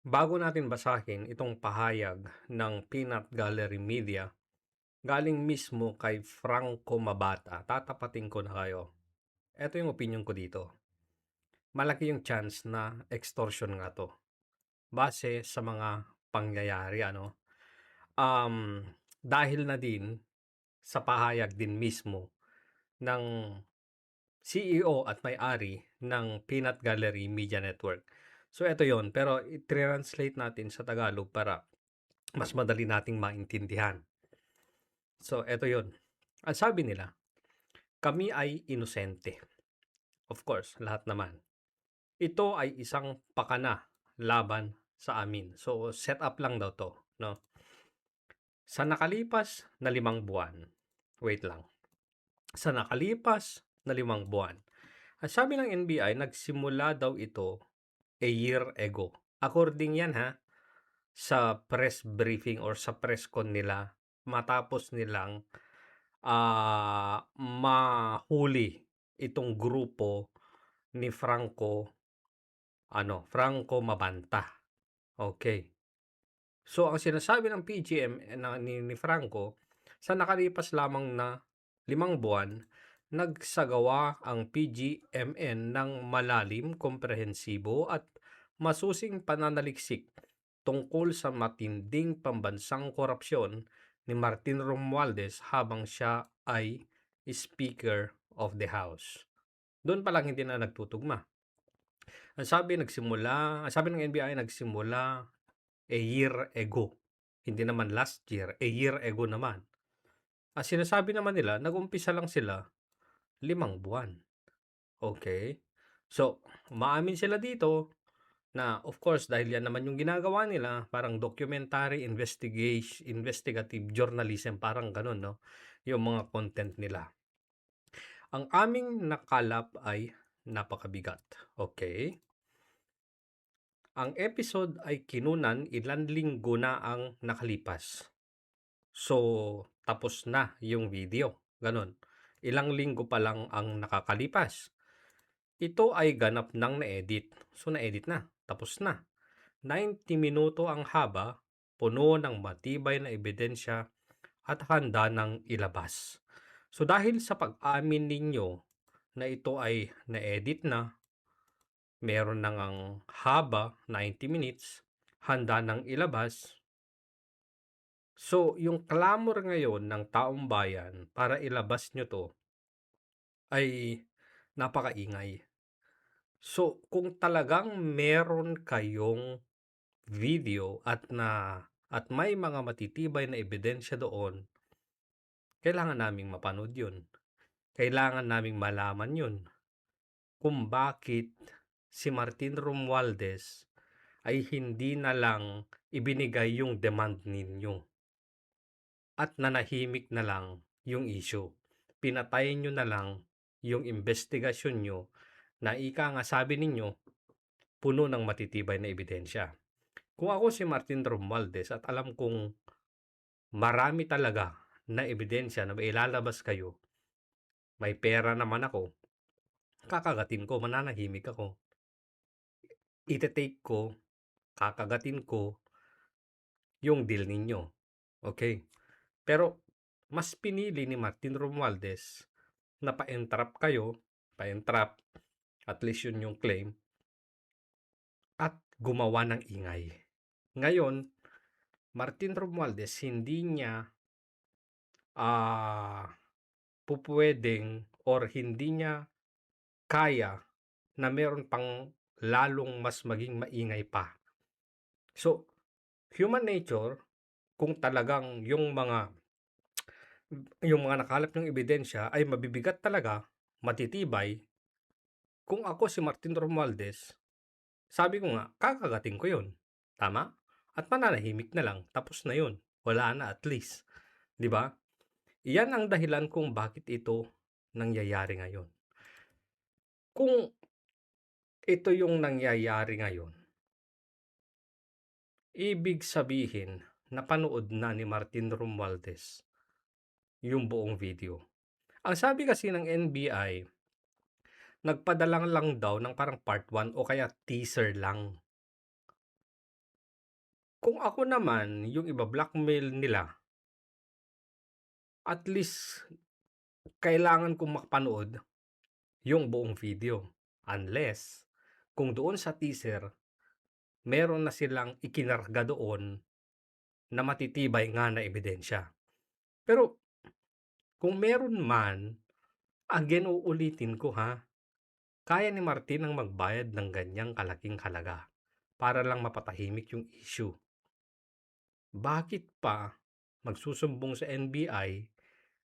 Bago natin basahin itong pahayag ng Peanut Gallery Media, galing mismo kay Franco Mabata, tatapatin ko na kayo. Ito yung opinion ko dito. Malaki yung chance na extortion nga to. Base sa mga pangyayari, ano? Um, Dahil na din sa pahayag din mismo ng CEO at may-ari ng Peanut Gallery Media Network. So ito yon, pero i-translate natin sa Tagalog para mas madali nating maintindihan. So eto yon. Ang sabi nila, kami ay inosente. Of course, lahat naman. Ito ay isang pakana laban sa amin. So set up lang daw to, no? Sa nakalipas na 5 buwan, wait lang. Sa nakalipas na 5 buwan, ang sabi ng NBI, nagsimula daw ito a year ago. According yan ha, sa press briefing or sa press con nila, matapos nilang mahuli itong grupo ni Franco Mabanta. Okay. So ang sinasabi ng PGM ni Franco, sa nakalipas lamang na 5 buwan, nagsagawa ang PGMN ng malalim, komprehensibo at masusing pananaliksik tungkol sa matinding pambansang korupsyon ni Martin Romualdez habang siya ay Speaker of the House. Doon pa lang hindi na nagtutugma. Ang sabi ng NBI, nagsimula a year ago. Hindi naman last year, a year ago naman. Ang sinasabi naman nila, nag-umpisa lang sila 5 buwan. Okay? So, maamin sila dito na of course dahil yan naman yung ginagawa nila, parang documentary investigative journalism, parang ganun, no? Yung mga content nila. Ang aming nakalap ay napakabigat. Okay? Ang episode ay kinunan ilang linggo na ang nakalipas. So, tapos na yung video. Ganon. Ilang linggo pa lang ang nakakalipas. Ito ay ganap ng na-edit. So, na-edit na. Tapos na. 90 minuto ang haba, puno ng matibay na ebidensya at handa ng ilabas. So, dahil sa pag-amin ninyo na ito ay na-edit na, meron na ngang haba, 90 minutes, handa ng ilabas. So, yung clamor ngayon ng taong bayan para ilabas nyo to ay napakaingay. So, kung talagang meron kayong video at may mga matitibay na ebidensya doon, kailangan naming mapanood yun. Kailangan naming malaman yun kung bakit si Martin Romualdez ay hindi na lang ibinigay yung demand ninyo at nanahimik na lang yung issue. Pinatay nyo na lang yung investigasyon nyo na ika nga sabi ninyo, puno ng matitibay na ebidensya. Kung ako si Martin Romualdez at alam kong marami talaga na ebidensya na ilalabas kayo, may pera naman ako, kakagatin ko, mananahimik ako. Ite-take ko, kakagatin ko yung deal ninyo. Okay? Pero mas pinili ni Martin Romualdez na pa-entrap kayo, pa-entrap, at least yun yung claim, at gumawa ng ingay. Ngayon, Martin Romualdez hindi niya pupwedeng or hindi niya kaya na meron pang lalong mas maging maingay pa. So, human nature, kung talagang yung mga nakalap ng ebidensya ay mabibigat talaga, matitibay, kung ako si Martin Romualdez, sabi ko nga, kakagatin ko yun. Tama? At mananahimik na lang. Tapos na yun. Wala na at least. Di ba? Iyan ang dahilan kung bakit ito nangyayari ngayon. Kung ito yung nangyayari ngayon, ibig sabihin, napanood na ni Martin Romualdez yung buong video. Ang sabi kasi ng NBI, nagpadala lang daw ng parang part 1 o kaya teaser lang. Kung ako naman yung iba-blackmail nila, at least kailangan kong mapanood yung buong video. Unless kung doon sa teaser meron na silang ikinarga doon na matitibay nga na ebidensya. Pero kung meron man, again uulitin ko ha, kaya ni Martin ang magbayad ng ganyang kalaking halaga para lang mapatahimik yung issue. Bakit pa magsusumbong sa NBI,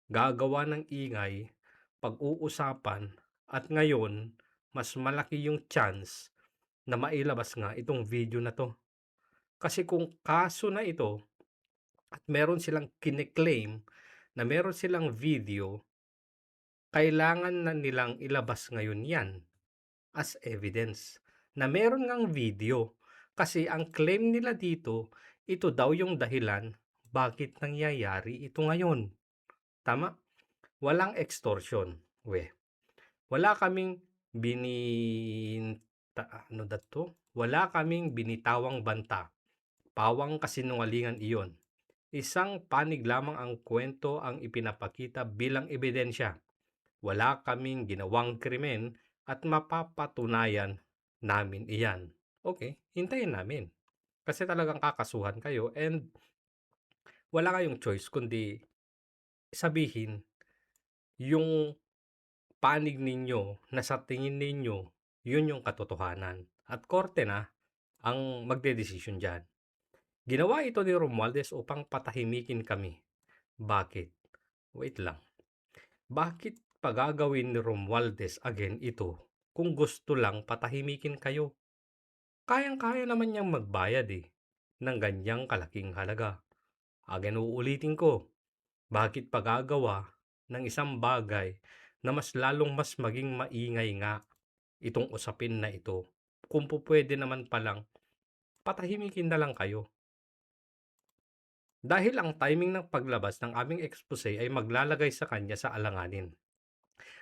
gagawa ng ingay, pag-uusapan, at ngayon mas malaki yung chance na mailabas nga itong video na 'to. Kasi kung kaso na ito at meron silang kine-claim na meron silang video, kailangan na nilang ilabas ngayon 'yan as evidence na meron ngang video. Kasi ang claim nila dito, ito daw yung dahilan bakit nangyayari ito ngayon. Tama? Walang extortion. Wala kaming ano dato? Wala kaming binitawang banta. Pawang kasinungalingan iyon. Isang panig lamang ang kwento ang ipinapakita bilang ebidensya. Wala kaming ginawang krimen at mapapatunayan namin iyan. Okay, hintayin namin. Kasi talagang kakasuhan kayo and wala kayong choice kundi sabihin yung panig ninyo na sa tingin ninyo yun yung katotohanan. At korte na ang magdedesisyon diyan. Ginawa ito ni Romualdez upang patahimikin kami. Bakit? Wait lang. Bakit pa gagawin ni Romualdez again ito kung gusto lang patahimikin kayo? Kayang-kaya naman niyang magbayad ng ganyang kalaking halaga. Again uulitin ko, bakit pa gagawa ng isang bagay na mas maging maingay nga itong usapin na ito kung pupwede naman palang patahimikin na lang kayo. Dahil ang timing ng paglabas ng aming expose ay maglalagay sa kanya sa alanganin.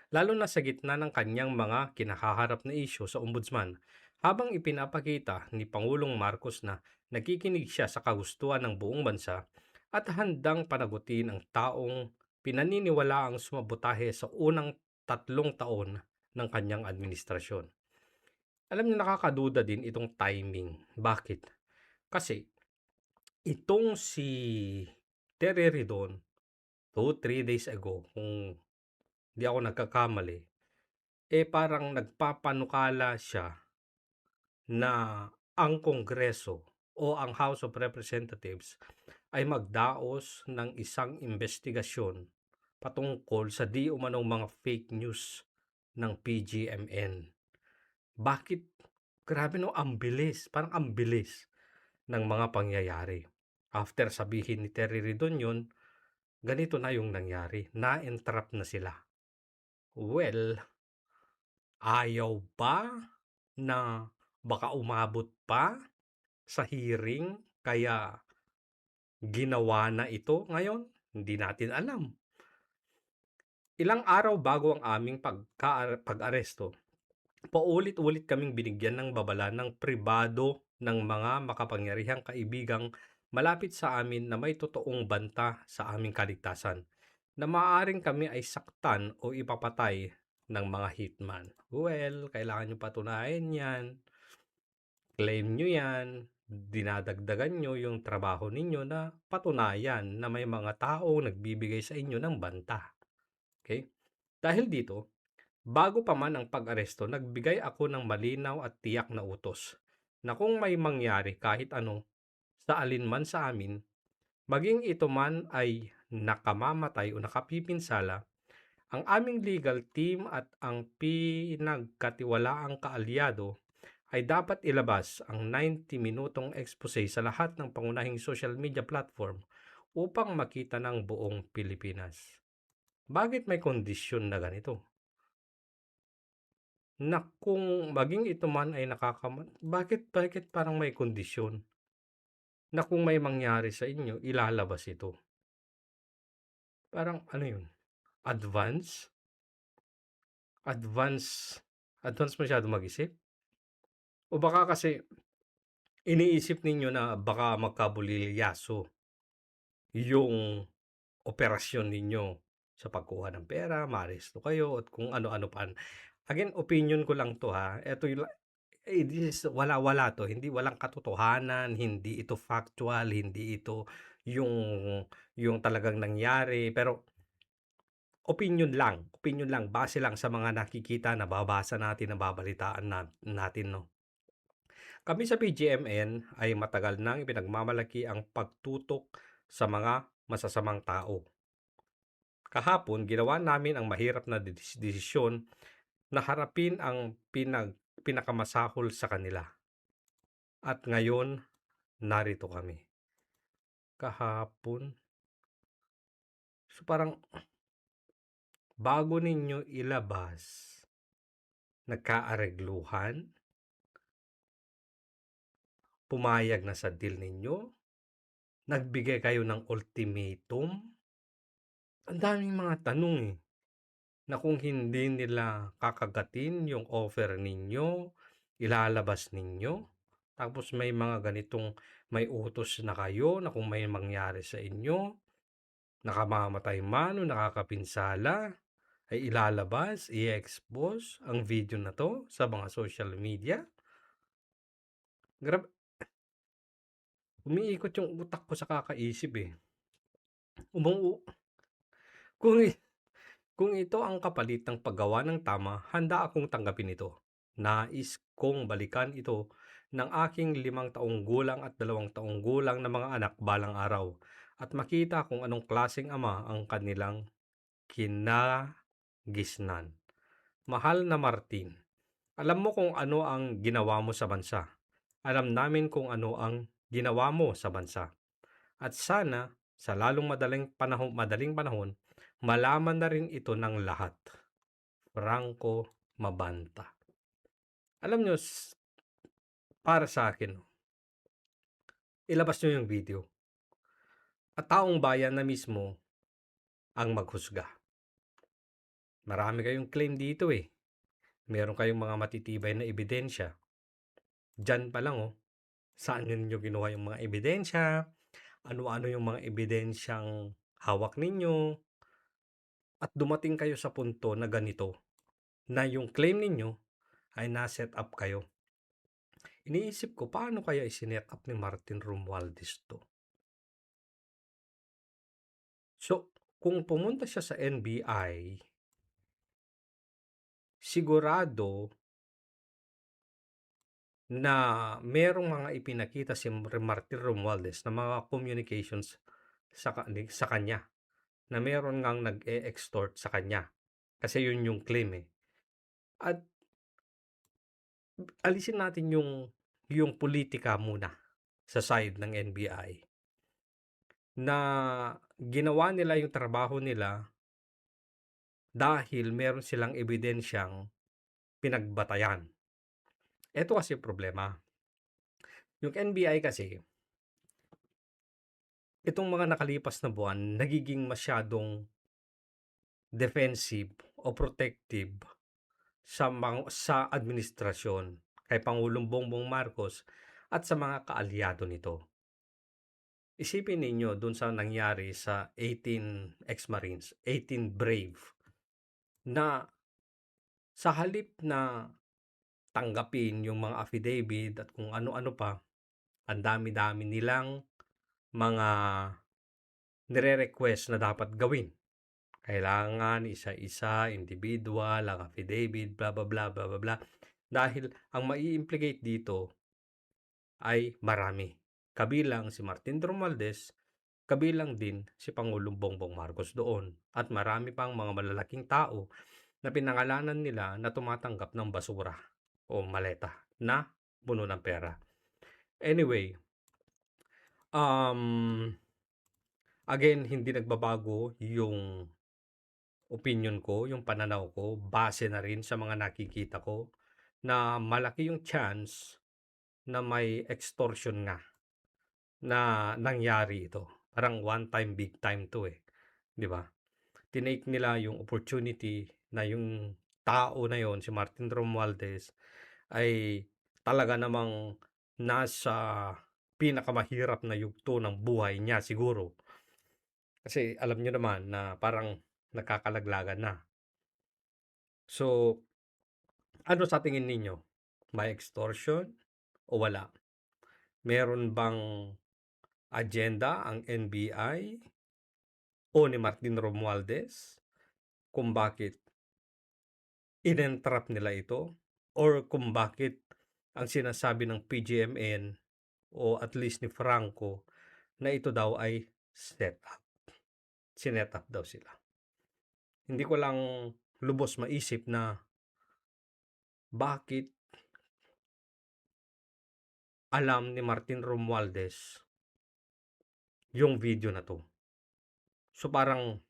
Lalo na sa gitna ng kanyang mga kinakaharap na isyu sa ombudsman, habang ipinapakita ni Pangulong Marcos na nakikinig siya sa kagustuhan ng buong bansa at handang panagutin ang taong pinaniniwalaang sumabotahe sa unang 3 taon ng kanyang administrasyon. Alam niyo, nakakaduda din itong timing. Bakit? Kasi itong si Terry Ridon, 2-3 days ago, kung di ako nagkakamali, parang nagpapanukala siya na ang Kongreso o ang House of Representatives ay magdaos ng isang investigasyon patungkol sa di umanong mga fake news ng PGMN. Bakit? Grabe no, ang bilis. Parang ang bilis ng mga pangyayari. After sabihin ni Terry Ridon yun, ganito na yung nangyari. Na-entrap na sila. Well, ayaw ba na baka umabot pa sa hearing kaya ginawa na ito ngayon? Hindi natin alam. Ilang araw bago ang aming pag-aresto, paulit-ulit kaming binigyan ng babala ng pribado ng mga makapangyarihang kaibigang malapit sa amin na may totoong banta sa aming kaligtasan, na maaaring kami ay saktan o ipapatay ng mga hitman. Well, kailangan nyo patunayan yan. Claim nyo yan. Dinadagdagan nyo yung trabaho ninyo na patunayan na may mga taong nagbibigay sa inyo ng banta. Okay? Dahil dito, bago pa man ang pag-aresto, nagbigay ako ng malinaw at tiyak na utos na kung may mangyari kahit ano sa alinman sa amin, maging ito man ay nakamamatay o nakapipinsala, ang aming legal team at ang pinagkatiwalaang kaalyado ay dapat ilabas ang 90-minutong expose sa lahat ng pangunahing social media platform upang makita ng buong Pilipinas. Bakit may kondisyon na ganito? Na kung maging ito man ay bakit parang may kondisyon na kung may mangyari sa inyo, ilalabas ito? Parang ano yun? Advance? Advance masyado mag-isip? O baka kasi iniisip ninyo na baka magkabulilyaso yung operasyon ninyo sa pagkuha ng pera, maaresto kayo at kung ano-ano pa. Again, opinion ko lang 'to, ha. Eto this is wala-wala 'to, hindi walang katotohanan, hindi ito factual, hindi ito yung talagang nangyari, pero opinion lang, base lang sa mga nakikita, nababasa natin, nababalitaan natin, 'no. Kami sa PGMN ay matagal nang ipinagmamalaki ang pagtutok sa mga masasamang tao. Kahapon, ginawa namin ang mahirap na desisyon na harapin ang pinakamasahol sa kanila. At ngayon, narito kami. Kahapon, so parang bago ninyo ilabas, nagkaaregluhan, pumayag na sa deal ninyo, nagbigay kayo ng ultimatum. Ang daming mga tanong, na kung hindi nila kakagatin yung offer ninyo, ilalabas ninyo. Tapos may mga ganitong, may utos na kayo na kung may mangyari sa inyo, nakamamatay man o nakakapinsala, ay ilalabas, i-expose ang video na to sa mga social media. Grabe, umiikot yung utak ko sa kakaisip, Umu kung kung ito ang kapalit ng paggawa ng tama, handa akong tanggapin ito. Nais kong balikan ito ng aking 5 taong gulang at 2 taong gulang na mga anak balang araw at makita kung anong klaseng ama ang kanilang kinagisnan. Mahal na Martin, alam mo kung ano ang ginawa mo sa bansa. Alam namin kung ano ang ginawa mo sa bansa. At sana sa lalong madaling panahon, malaman na rin ito ng lahat. Franco Mabanta. Alam nyo, para sa akin, ilabas nyo yung video. At taong bayan na mismo ang maghusga. Marami kayong claim dito, Meron kayong mga matitibay na ebidensya. Diyan pa lang, saan ninyo kinuha yung mga ebidensya? Ano-ano yung mga ebidensyang hawak ninyo? At dumating kayo sa punto na ganito, na yung claim ninyo ay na-set up kayo. Iniisip ko, paano kaya isinet up ni Martin Romualdez to? So, kung pumunta siya sa NBI, sigurado na merong mga ipinakita si Martin Romualdez na mga communications sa kanya, na meron ngang nag-e-extort sa kanya. Kasi yun yung claim, At alisin natin yung politika muna sa side ng NBI, na ginawa nila yung trabaho nila dahil meron silang ebidensyang pinagbatayan. Ito kasi problema. Yung NBI kasi, itong mga nakalipas na buwan, nagiging masyadong defensive o protective sa administrasyon kay Pangulong Bongbong Marcos at sa mga kaalyado nito. Isipin ninyo dun sa nangyari sa 18 ex-Marines, 18 brave, na sa halip na tanggapin yung mga affidavit at kung ano-ano pa, ang dami-dami nilang mga nire-request na dapat gawin. Kailangan isa-isa, individual, ang affidavit, blah, blah, blah, blah, blah, blah. Dahil ang mai-implicate dito ay marami. Kabilang si Martin Romualdez, kabilang din si Pangulong Bongbong Marcos doon. At marami pang mga malalaking tao na pinangalanan nila na tumatanggap ng basura o maleta na puno ng pera. Anyway, again, hindi nagbabago yung opinion ko, yung pananaw ko, base na rin sa mga nakikita ko na malaki yung chance na may extortion nga na nangyari ito. Parang one time, big time to, di ba? Tinake nila yung opportunity na yung tao na yon, si Martin Romualdez, ay talaga namang nasa pinakamahirap na yugto ng buhay niya siguro. Kasi alam niyo naman na parang nagkakalaglagan na. So, ano sa tingin ninyo? May extortion o wala? Meron bang agenda ang NBI o ni Martin Romualdez kung bakit inentrap nila ito or kung bakit ang sinasabi ng PGMN o at least ni Franco na ito daw ay set up. Sinet up daw sila. Hindi ko lang lubos maisip na bakit alam ni Martin Romualdez yung video na to. So parang,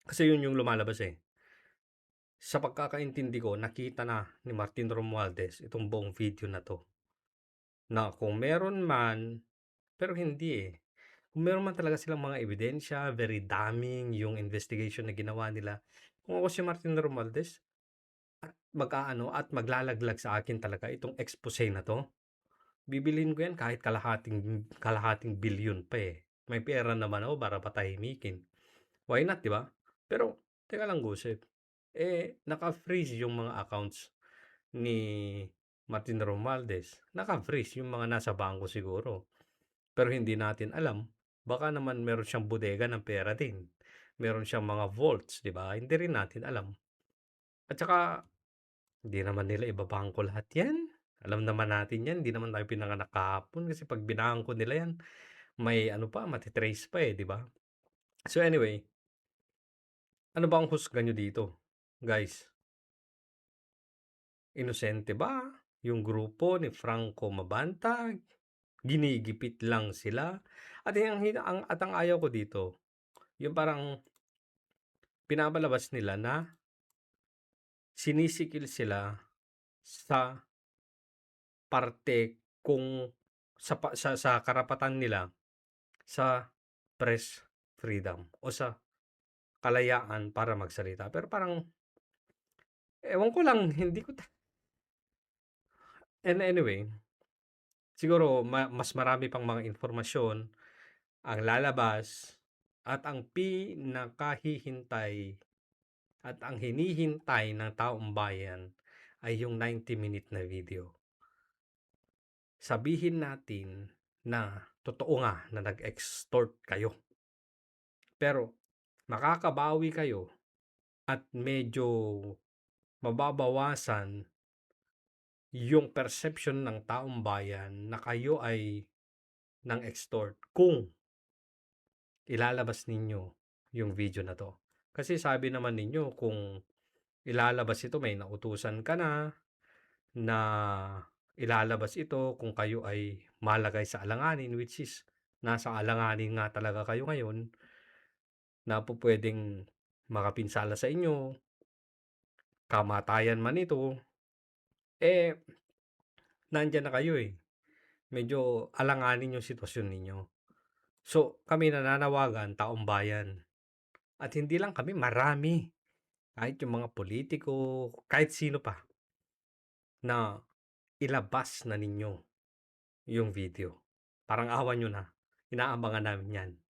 kasi yun yung lumalabas eh. Sa pagkakaintindi ko, nakita na ni Martin Romualdez itong buong video na to. Na kung meron man, pero hindi eh. Kung meron man talaga silang mga ebidensya, very damning yung investigation na ginawa nila. Kung ako si Martin Romualdez, at mag-aano at maglalaglag sa akin talaga itong expose na to. Bibilhin ko yan kahit kalahating bilyon pa eh. May pera naman ako para patahimikin. Why not, di ba? Pero, teka lang, Gusep. Naka-freeze yung mga accounts ni Martin Romualdez. Naka-freeze yung mga nasa bangko siguro. Pero hindi natin alam. Baka naman meron siyang bodega ng pera din. Meron siyang mga vaults, di ba? Hindi rin natin alam. At saka, hindi naman nila ibabangko lahat yan. Alam naman natin yan. Hindi naman tayo pinanganak kahapon. Kasi pag binangko nila yan, may ano pa, matitrace pa eh, di ba? So anyway, ano ba ang husga nyo dito, guys? Inosente ba yung grupo ni Franco Mabanta? Ginigipit lang sila? At ang ayaw ko dito, yung parang pinabalabas nila na sinisikil sila sa parte kung sa karapatan nila sa press freedom o sa kalayaan para magsalita. Pero parang, ewan ko lang, hindi ko and anyway, siguro mas marami pang mga informasyon ang lalabas at ang pinakahihintay at ang hinihintay ng taong bayan ay yung 90-minute na video. Sabihin natin na totoo nga na nag-extort kayo. Pero makakabawi kayo at medyo mababawasan yung perception ng taong bayan na kayo ay nang extort kung ilalabas ninyo yung video na to. Kasi sabi naman ninyo kung ilalabas ito, may nautusan ka na ilalabas ito kung kayo ay malagay sa alanganin, which is nasa alanganin nga talaga kayo ngayon na po pwedeng makapinsala sa inyo, kamatayan man ito, nandyan na kayo eh. Medyo alanganin yung sitwasyon ninyo. So, kami nananawagan, taong bayan. At hindi lang kami, marami. Kahit yung mga politiko, kahit sino pa, na ilabas na ninyo yung video. Parang awan nyo na. Inaabangan namin yan.